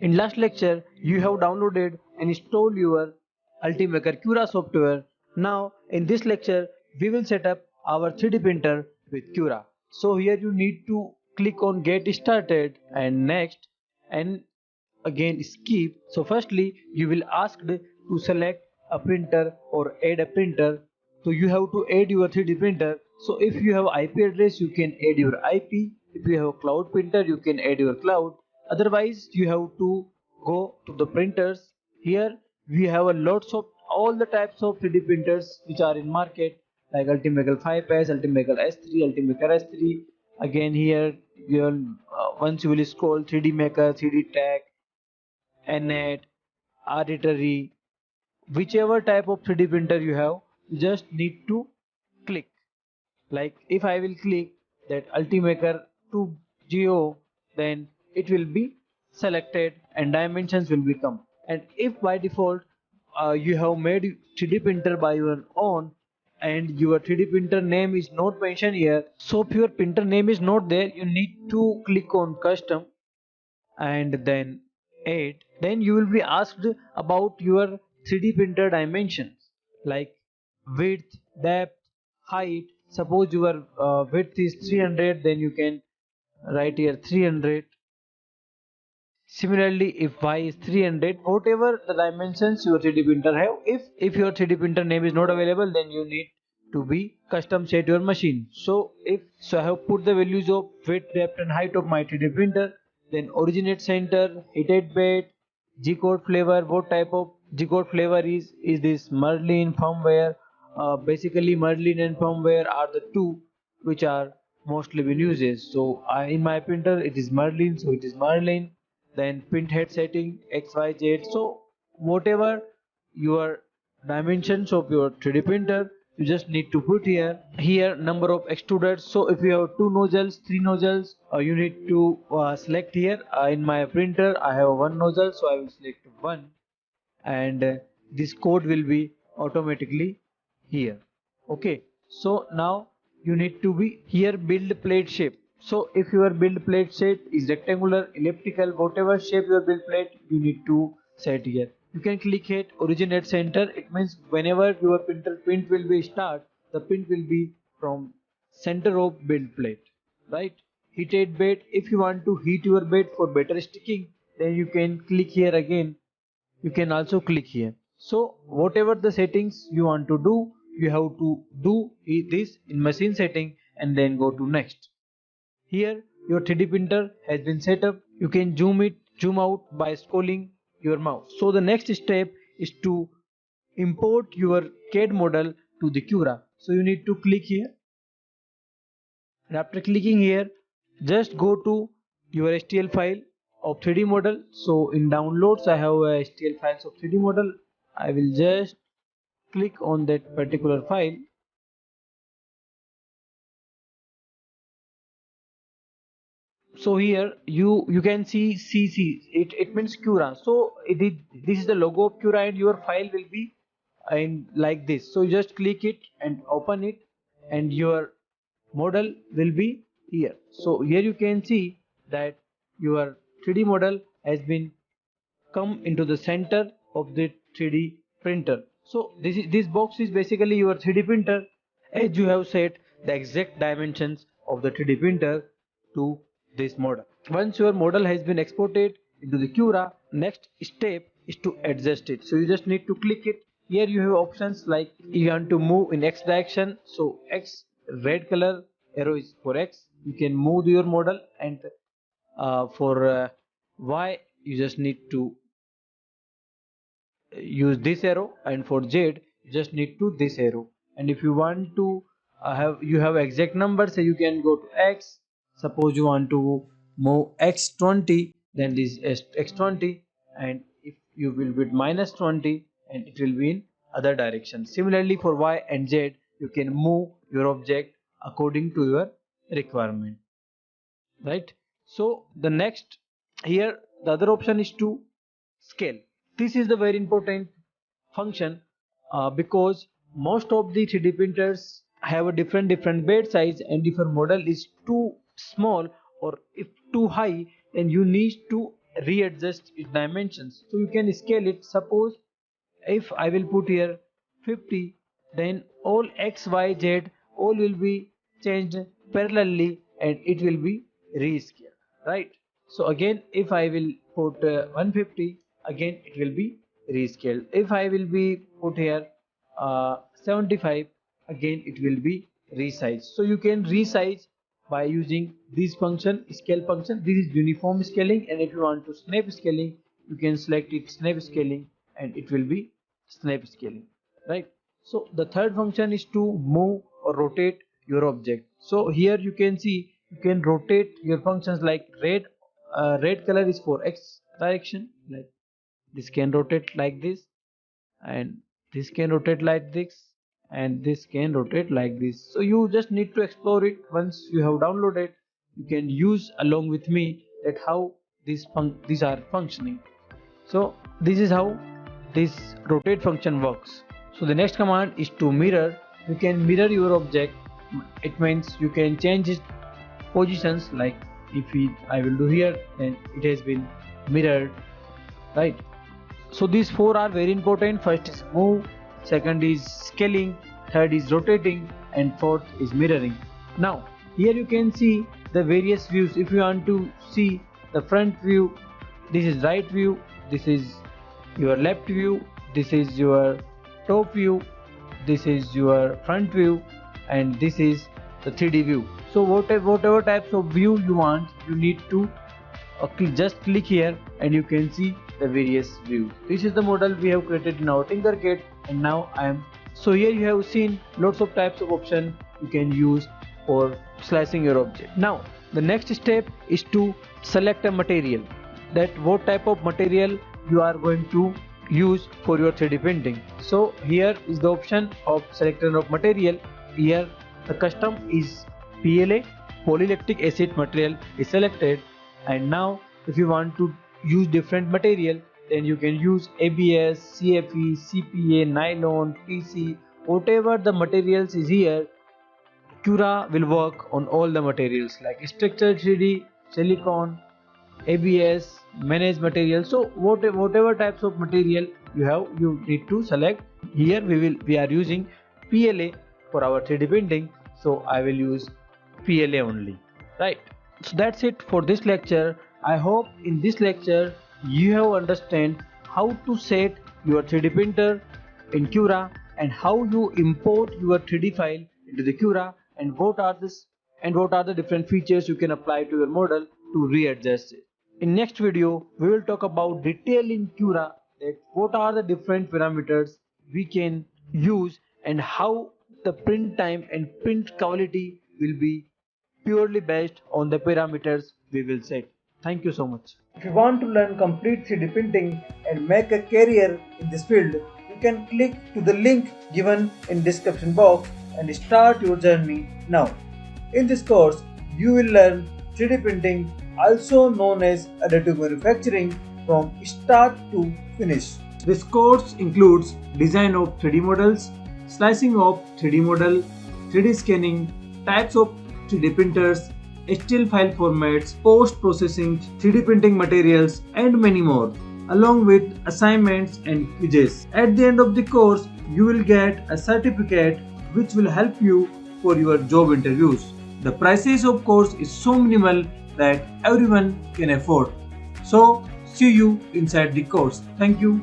In last lecture, you have downloaded and installed your Ultimaker CURA software. Now, in this lecture, we will set up our 3D printer with CURA. So here you need to click on Get Started and Next, and again skip. So firstly, you will asked to select a printer or add a printer. So you have to add your 3D printer. So if you have IP address, you can add your IP. If you have a cloud printer, you can add your cloud. Otherwise, you have to go to the printers. Here we have a lots of all the types of 3D printers which are in market, like Ultimaker 5S, Ultimaker S3, Ultimaker S3. Again here you will, once you will scroll 3D Maker, 3D Tech, Annette, Arbitrary, whichever type of 3D printer you have, you just need to click. Like if I will click that Ultimaker 2GO, then it will be selected and dimensions will become. And if by default you have made 3D printer by your own and your 3D printer name is not mentioned here, so if your printer name is not there, you need to click on custom and then add. Then you will be asked about your 3D printer dimensions like width, depth, height. Suppose your width is 300, then you can write here 300. Similarly, if y is 300, whatever the dimensions your 3D printer have, if your 3D printer name is not available, then you need to be custom set your machine. So I have put the values of width, depth and height of my 3D printer. Then originate center, heated bed, G code flavor. What type of G code flavor is this? Merlin, firmware. Basically Merlin and firmware are the two which are mostly been uses. So in my printer it is Merlin, so it is Merlin. Then print head setting XYZ. So whatever your dimensions of your 3D printer, you just need to put here number of extruders. So if you have 2 nozzles, 3 nozzles, you need to select here. In my printer I have 1 nozzle, so I will select 1, and this code will be automatically here. Okay, so now you need to be here build plate shape. So if your build plate shape is rectangular, elliptical, whatever shape your build plate, you need to set here. You can click it originate center. It means whenever your printer print will be start, the print will be from center of build plate, right? Heated bed. If you want to heat your bed for better sticking, then you can click here again. You can also click here. So whatever the settings you want to do, you have to do this in machine setting and then go to next. Here your 3D printer has been set up. You can zoom out by scrolling your mouse. So the next step is to import your CAD model to the CURA. So you need to click here, and after clicking here, just go to your STL file of 3D model. So in downloads I have a STL files of 3D model. I will just click on that particular file. So here you can see CC, it means CURA. So this is the logo of CURA and your file will be in like this. So you just click it and open it and your model will be here. So here you can see that your 3D model has been come into the center of the 3D printer. So this box is basically your 3D printer, as you have set the exact dimensions of the 3D printer to this model. Once your model has been exported into the CURA, next step is to adjust it. So you just need to click it. Here you have options like you want to move in X direction. So X, red color arrow is for X. You can move your model, and for Y you just need to use this arrow, and for Z you just need to this arrow. And if you want to have exact numbers, so you can go to X. Suppose you want to move X20, then this is X20, and if you will be -20, and it will be in other direction. Similarly for Y and Z, you can move your object according to your requirement, right? So the next, here the other option is to scale. This is the very important function, because most of the 3D printers have a different bed size, and if your model is too small or if too high, then you need to readjust its dimensions. So you can scale it. Suppose if I will put here 50, then all x, y, z all will be changed parallelly and it will be rescaled, right? So again if I will put 150, again it will be rescaled. If I will be put here 75, again it will be resized. So you can resize by using this function, scale function. This is uniform scaling, and if you want to snap scaling, you can select it snap scaling and it will be snap scaling, right? So the third function is to move or rotate your object. So here you can see you can rotate your functions like red. Red color is for x direction, like this can rotate like this, and this can rotate like this, and this can rotate like this. So you just need to explore it. Once you have downloaded, you can use along with me that how these are functioning. So this is how this rotate function works. So the next command is to mirror. You can mirror your object. It means you can change its positions, like if I will do here, then it has been mirrored, right? So these four are very important. First is move, second is scaling, third is rotating, and fourth is mirroring. Now here you can see the various views. If you want to see the front view, this is right view, this is your left view, this is your top view, this is your front view, and this is the 3D view. So whatever types of view you want, you need to just click here and you can see the various views. This is the model we have created in our Tinkerked, and now so here you have seen lots of types of option you can use for slicing your object. Now the next step is to select a material, that what type of material you are going to use for your 3D printing. So here is the option of selection of material. Here the custom is PLA, polylactic acid material is selected, and now if you want to use different material, then you can use ABS, CFE, CPA, nylon, PC, whatever the materials is here. CURA will work on all the materials like structured 3D, silicone, ABS, managed material. So whatever types of material you have, you need to select. Here we are using PLA for our 3D printing, so I will use PLA only, right? So that's it for this lecture. I hope in this lecture you have understand how to set your 3D printer in CURA and how you import your 3D file into the CURA, and what are the different features you can apply to your model to readjust it. In next video we will talk about detail in CURA, that what are the different parameters we can use and how the print time and print quality will be purely based on the parameters we will set. Thank you so much. If you want to learn complete 3D printing and make a career in this field, you can click to the link given in description box and start your journey now. In this course, you will learn 3D printing, also known as additive manufacturing, from start to finish. This course includes design of 3D models, slicing of 3D model, 3D scanning, types of 3D printers, STL file formats, post-processing, 3D printing materials, and many more, along with assignments and quizzes. At the end of the course, you will get a certificate which will help you for your job interviews. The prices of course is so minimal that everyone can afford. So see you inside the course. Thank you.